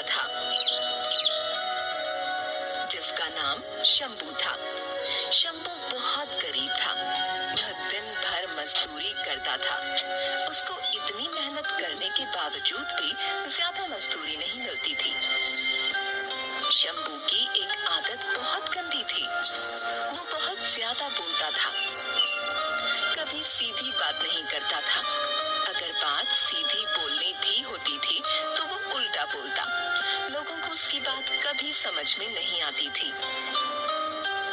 रहता था, जिसका नाम शंभू था। शंभू बहुत गरीब था। वह दिन भर मजदूरी करता था। उसको इतनी मेहनत करने के बावजूद भी ज्यादा मजदूरी नहीं मिलती थी। शंभू की एक आदत बहुत गंदी थी। वो बहुत ज्यादा बोलता था। कभी सीधी बात नहीं करता था। अगर बात सीधी बोलनी भी होती थी तो वो उल्टा बोलता। लोगों को उसकी बात कभी समझ में नहीं आती थी।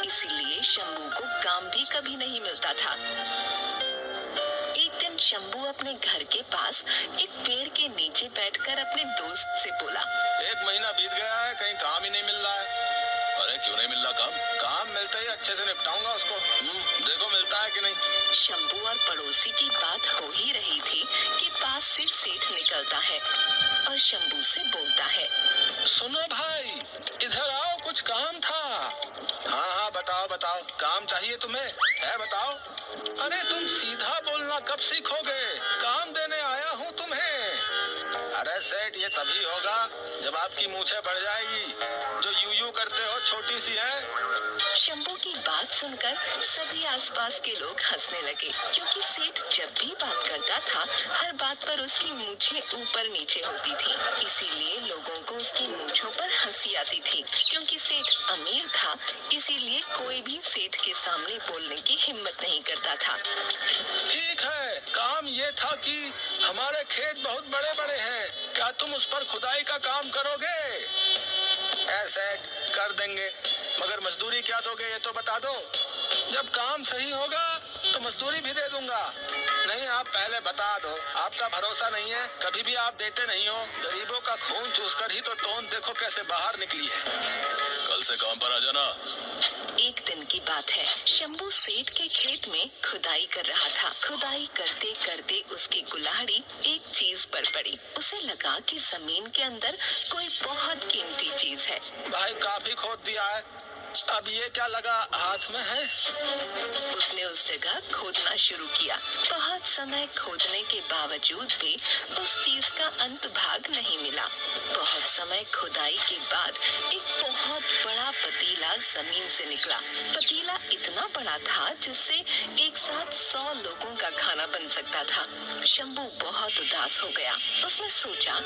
इसीलिए शंभू को काम भी कभी नहीं मिलता था। एक दिन शंभू अपने घर के पास एक पेड़ के नीचे बैठकर अपने दोस्त से बोला, 1 महीना बीत गया है, कहीं काम ही नहीं मिल रहा है। अरे क्यों नहीं मिल रहा काम? काम मिलते ही अच्छे से निपटाऊंगा उसको। देखो मिलता है कि नहीं। शंभू और पड़ोसी की बात हो ही रही थी कि पास से सेठ निकलता है और शंभू से बोलता है, सुनो भाई, इधर आओ, कुछ काम था। हाँ बताओ बताओ, काम चाहिए तुम्हें? है बताओ। अरे तुम सीधा बोलना कब सीखोगे? काम देने आया हूँ तुम्हें। अरे सेठ, ये तभी होगा जब आपकी मूछें बढ़ जाएगी। जो यूं करते हो छोटी सी है। शंभू की बात सुनकर सभी आसपास के लोग हंसने लगे, क्योंकि सेठ जब भी बात करता था हर बात पर उसकी मूछें ऊपर नीचे होती थी। इसीलिए लोगों को उसकी मूछों पर हंसी आती थी। क्योंकि सेठ अमीर था, इसीलिए कोई भी सेठ के सामने बोलने की हिम्मत नहीं करता था। ठीक है, काम ये था कि हमारे खेत बहुत बड़े बड़े हैं, क्या तुम उस पर खुदाई का काम करोगे? ऐसे कर देंगे, मगर मजदूरी क्या दोगे ये तो बता दो। जब काम सही होगा तो मजदूरी भी दे दूंगा। नहीं, आप पहले बता दो। आपका भरोसा नहीं है, कभी भी आप देते नहीं हो। गरीबों का खून चूसकर ही तो टोन देखो कैसे बाहर निकली है। कल से काम पर आ जाना। एक दिन की बात है, शंभू सेठ के खेत में खुदाई कर रहा था। खुदाई करते करते उसकी कुल्हाड़ी एक चीज पर पड़ी। उसे लगा कि जमीन के अंदर कोई बहुत कीमती चीज है। भाई काफी खोद दिया है, अब ये क्या लगा हाथ में है? उसने उस जगह खोदना शुरू किया। बहुत समय खोदने के बावजूद भी उस चीज का अंत भाग नहीं मिला। बहुत समय खुदाई के बाद एक बहुत बड़ा पतीला जमीन से निकला। पतीला इतना बड़ा था जिससे एक साथ 100 लोगों का खाना बन सकता था। शंभू बहुत उदास हो गया। उसने सोचा,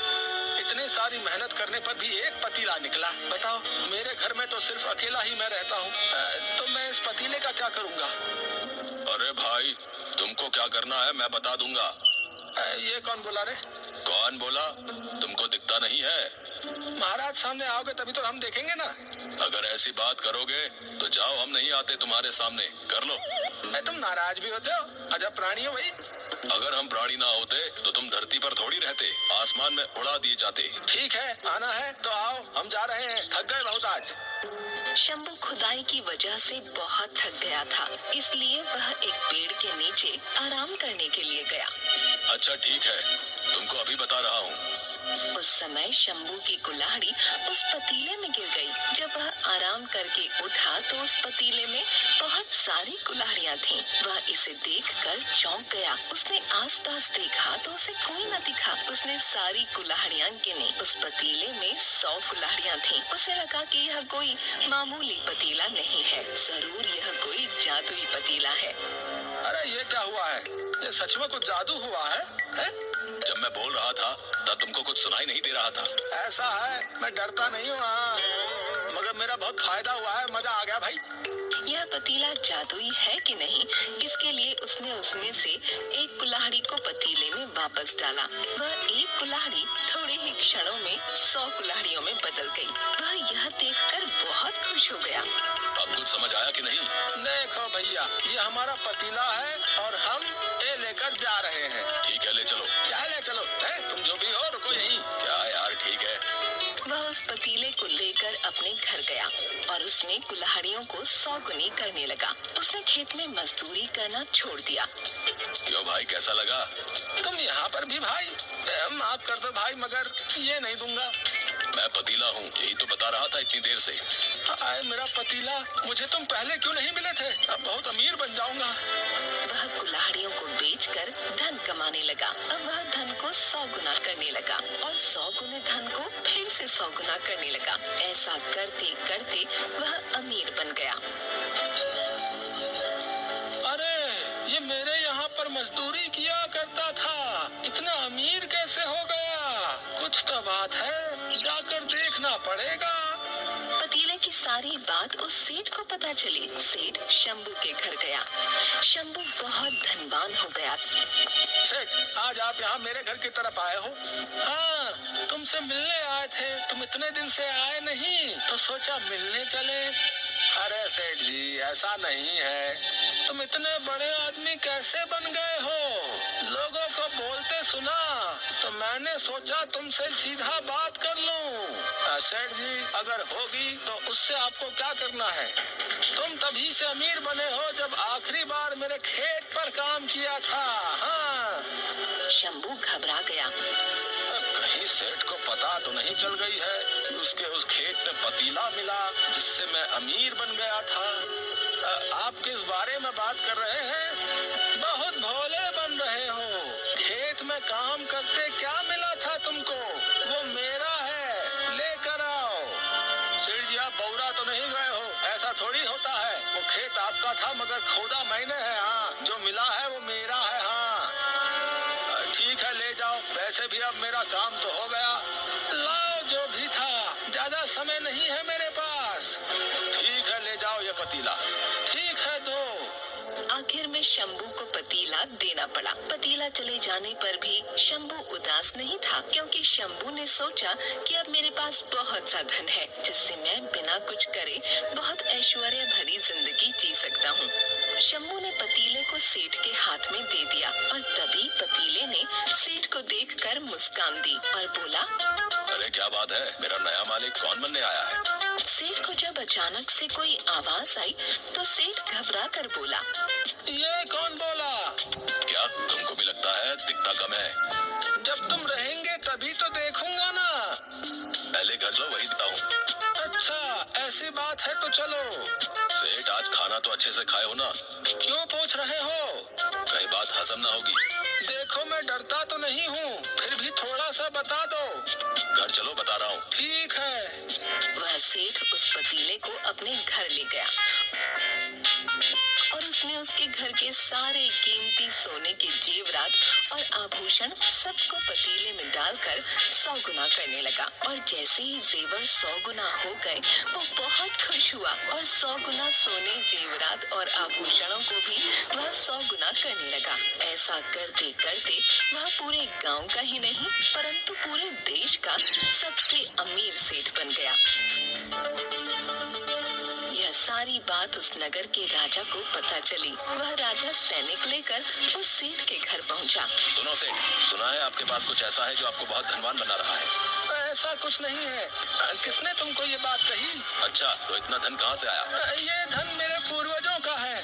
इतनी सारी मेहनत करने पर भी एक पतीला निकला। बताओ, मेरे घर में तो सिर्फ अकेला ही मैं रहता हूँ, तो मैं इस पतीले का क्या करूँगा? अरे भाई, तुमको क्या करना है मैं बता दूंगा। ये कौन बोला रे? कौन बोला? तुमको दिखता नहीं है? महाराज सामने आओगे तभी तो हम देखेंगे ना। अगर ऐसी बात करोगे तो जाओ, हम नहीं आते तुम्हारे सामने। कर लो। तुम नाराज भी होते हो? अजब प्राणी हो भाई। अगर हम प्राणी ना होते तो तुम धरती पर थोड़ी रहते, आसमान में उड़ा दिए जाते। ठीक है, आना है तो आओ, हम जा रहे हैं, थक गए बहुत आज। शंभू खुदाई की वजह से बहुत थक गया था, इसलिए वह एक पेड़ के नीचे आराम करने के लिए गया। अच्छा ठीक है, तुमको अभी बता रहा हूँ। उस समय शंभू की कुल्हाड़ी उस पतीले में गिर गई। जब वह आराम करके उठा तो उस पतीले में बहुत सारी कुल्हाड़ियाँ थीं। वह इसे देखकर चौंक गया। उसने आसपास देखा तो उसे कोई न दिखा। उसने सारी कुल्हाड़ियाँ गिनी। उस पतीले में 100 कुल्हाड़ियाँ थीं। उसे लगा कि यह कोई मामूली पतीला नहीं है, जरूर यह कोई जादुई पतीला है। अरे ये क्या हुआ है? ये सच में कुछ जादू हुआ है? जब मैं बोल रहा था तब तुमको कुछ सुनाई नहीं दे रहा था। ऐसा है, मैं डरता नहीं हूँ, मगर मेरा बहुत फायदा हुआ है, मजा आ गया भाई। यह पतीला जादुई है कि नहीं, इसके लिए उसने उसमें से एक कुल्हाड़ी को पतीले में वापस डाला। वह एक कुल्हाड़ी थोड़े ही क्षणों में 100 कुल्हाड़ियों में बदल गई। वह यह देखकर बहुत खुश हो गया। अब कुछ समझ आया कि नहीं? देखो भैया, ये हमारा पतीला है और हम ये लेकर जा रहे हैं। ठीक है, ले चलो। क्या ले चलो? तुम जो भी हो, रुको यहीं। क्या यार, ठीक है। वह उस पतीले को लेकर अपने घर गया और उसमें कुल्हाड़ियों को 100 गुनी करने लगा। उसने खेत में मजदूरी करना छोड़ दिया। क्यों भाई, कैसा लगा? तुम यहाँ पर भी भाई? माफ कर दो भाई, मगर ये नहीं दूंगा। मैं पतीला हूँ, यही तो बता रहा था इतनी देर से। आए मेरा पतीला, मुझे तुम पहले क्यों नहीं मिले थे? अब बहुत अमीर बन जाऊंगा। वह कुल्हाड़ियों को बेचकर कर धन कमाने लगा। अब वह धन को 100 गुना करने लगा और 100 गुने धन को फिर से 100 गुना करने लगा। ऐसा करते करते वह अमीर बन गया। अरे, ये मेरे यहाँ पर मजदूरी किया करता था, इतना अमीर कैसे हो गया? कुछ तो बात है, जाकर देखना पड़ेगा। पतीले की सारी बात उस सेठ को पता चली। सेठ शंभू के घर गया। शंभू बहुत धनवान हो गया। सेठ, आज आप यहाँ मेरे घर की तरफ आए हो? हाँ, तुमसे मिलने आए थे। तुम इतने दिन से आए नहीं, तो सोचा मिलने चले। अरे सेठ जी, ऐसा नहीं है। तुम इतने बड़े आदमी कैसे बन गए हो? लोगों को बोलते सुना तो मैंने सोचा तुमसे सीधा बात कर लूं। सेठ जी, अगर होगी तो उससे आपको क्या करना है? तुम तभी से अमीर बने हो जब आखिरी बार मेरे खेत पर काम किया था। हाँ। शंभू घबरा गया। कहीं सेठ को पता तो नहीं चल गई है कि उसके उस खेत में पतीला मिला जिससे मैं अमीर बन गया था। आप किस बारे में बात कर रहे हैं? बहुत भोले बन रहे हो। खेत में काम करते क्या मिला था तुमको? वो मेरा है, लेकर आओ। सेठ जी, आप बौरा तो नहीं गए हो? ऐसा थोड़ी होता है। वो खेत आपका था मगर खोदा मैंने है। हाँ, जो मिला है वो मेरा है। हाँ ठीक है, ले जाओ। वैसे भी अब मेरा काम तो हो गया। लाओ जो भी था, ज्यादा समय नहीं है मेरे पास। ठीक है, ले जाओ ये पतीला। ठीक है, दो। आखिर में शंभू को पतीला देना पड़ा। पतीला चले जाने पर भी शंभू उदास नहीं था, क्योंकि शंभू ने सोचा कि अब मेरे पास बहुत सा धन है जिससे मैं बिना कुछ करे बहुत ऐश्वर्य भरी जिंदगी जी सकता हूँ। शंभू ने पतीले को सेठ के हाथ में दे दिया और तभी पतीले ने सेठ को देखकर मुस्कान दी और बोला, अरे क्या बात है, मेरा नया मालिक कौन बनने आया है? सेठ को जब अचानक से कोई आवाज आई तो सेठ घबरा कर बोला, ये कौन बोला? क्या तुमको भी लगता है दिखता कम है? जब तुम रहेंगे तभी तो देखूंगा ना। पहले घर जाओ, वही दिखता हूँ। अच्छा, ऐसी बात है तो चलो। सेठ, आज खाना तो अच्छे से खाए हो ना? क्यों पूछ रहे हो? कहीं बात हजम ना होगी। देखो, मैं डरता तो नहीं हूँ, फिर भी थोड़ा सा बता दो। घर चलो, बता रहा हूँ। ठीक है। वह सेठ उस पतीले को अपने घर ले गया और उसने उसके घर के सारे कीमती सोने के जेवरात और आभूषण सबको पतीले में डालकर 100 गुना करने लगा। और जैसे ही जेवर 100 गुना हो गए, वो बहुत खुश हुआ और 100 गुना सोने, जेवरात और आभूषणों को भी वह 100 गुना करने लगा। ऐसा करते करते वह पूरे गांव का ही नहीं परंतु पूरे देश का सबसे अमीर सेठ बन गया। यह सारी बात उस नगर के राजा को पता चली। वह राजा सैनिक लेकर उस सेठ के घर पहुंचा। सुनो सेठ, सुना है आपके पास कुछ ऐसा है जो आपको बहुत धनवान बना रहा है? ऐसा कुछ नहीं है। किसने तुमको ये बात कही? अच्छा, तो इतना धन कहाँ से आया? ये धन मेरे पूर्वजों का है।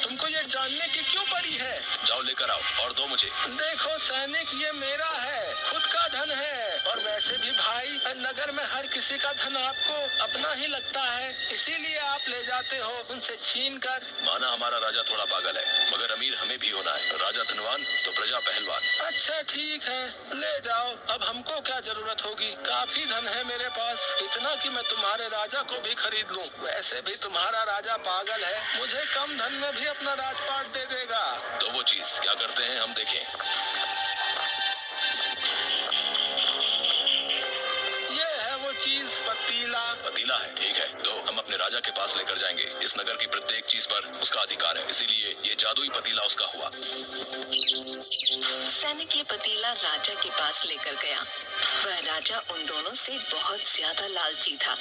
तुमको ये जानने की क्यों पड़ी है? जाओ लेकर आओ और दो मुझे। देखो सैनिक, ये मेरा है, खुद का धन है। और वैसे भी भाई, नगर में हर किसी का धन आपको अपना ही लगता है, इसीलिए आप ले जाते हो उनसे छीन कर। माना हमारा राजा थोड़ा पागल है, मगर अमीर हमें भी होना है। राजा धनवान तो प्रजा पहलवान। अच्छा ठीक है, ले जाओ। अब हमको क्या जरूरत होगी? काफी धन है मेरे पास, इतना कि मैं तुम्हारे राजा को भी खरीद लूं। वैसे भी तुम्हारा राजा पागल है, मुझे कम धन में भी अपना राजपाट दे देगा। तो वो चीज क्या करते हैं, हम देखें। चीज पतीला है। ठीक है, तो हम अपने राजा के पास लेकर जाएंगे। इस नगर की प्रत्येक चीज पर उसका अधिकार है, इसीलिए ये जादुई पतीला उसका हुआ। सैनिक ये पतीला राजा के पास लेकर गया। वह राजा उन दोनों से बहुत ज्यादा लालची था।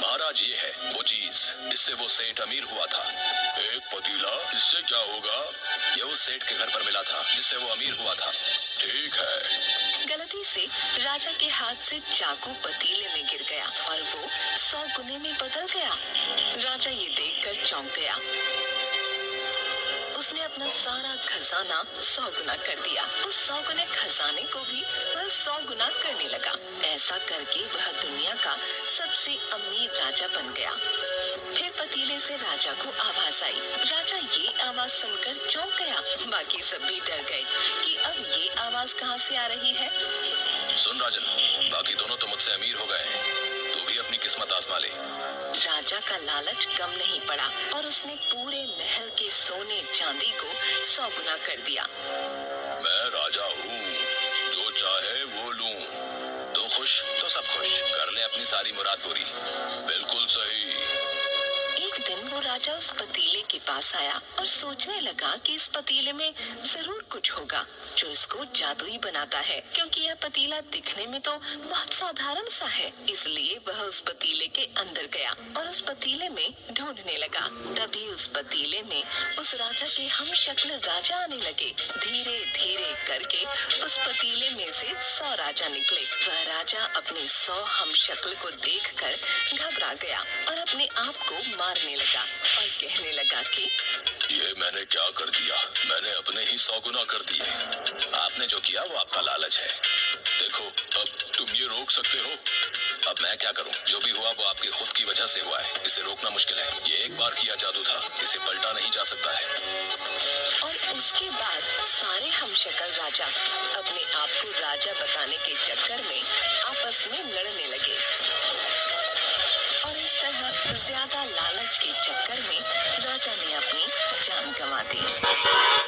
महाराज, ये है वो चीज, इससे वो सेठ अमीर हुआ था। एक पतीला, इससे क्या होगा? ये उस सेठ के घर पर मिला था जिससे वो अमीर हुआ था। ठीक है। गलती से राजा के हाथ से चाकू पतीले में गिर गया और वो 100 गुने में बदल गया। राजा ये देखकर चौंक गया। उसने अपना सारा खजाना 100 गुना कर दिया। उस 100 गुने खजाने को भी वह 100 गुना करने लगा। ऐसा करके वह दुनिया का सबसे अमीर राजा बन गया। फिर पति पतीले से राजा को आवाज आई। राजा ये आवाज सुनकर चौंक गया। बाकी सब भी डर गए कि अब ये आवाज कहाँ से आ रही है। सुन राजन, बाकी दोनों तो मुझसे अमीर हो गए हैं, तू भी अपनी किस्मत आजमा ले। राजा का लालच कम नहीं पड़ा और उसने पूरे महल के सोने चांदी को 100 गुना कर दिया। मैं राजा हूँ, जो चाहे वो लूं। तू खुश तो सब खुश, कर ले अपनी सारी मुराद पूरी। बिल्कुल सही। एक दिन वो राजा उस पतीले के पास आया और सोचने लगा कि इस पतीले में जरूर कुछ होगा जो इसको जादुई बनाता है, क्योंकि यह पतीला दिखने में तो बहुत साधारण सा है। इसलिए वह उस पतीले के अंदर गया और उस पतीले में ढूंढने लगा। तभी उस पतीले में उस राजा के हम शक्ल राजा आने लगे। धीरे धीरे करके उस पतीले में से 100 राजा निकले। वह राजा अपने 100 हम शक्ल को देखकर घबरा गया और अपने आप को मारने लगा और कहने लगा कि ये मैंने क्या कर दिया, मैंने अपने ही 100 गुना कर दिए। आपने जो किया वो आपका लालच है। देखो, अब तुम ये रोक सकते हो। अब मैं क्या करूं? जो भी हुआ वो आपकी खुद की वजह से हुआ है, इसे रोकना मुश्किल है। ये एक बार किया जादू था, इसे पलटा नहीं जा सकता है। और उसके बाद सारे हमशक्ल राजा अपने आप को राजा बताने के चक्कर में आपस में लड़ने लगे और इस तरह ज्यादा लालच के चक्कर में राजा ने अपनी जान गंवा दी।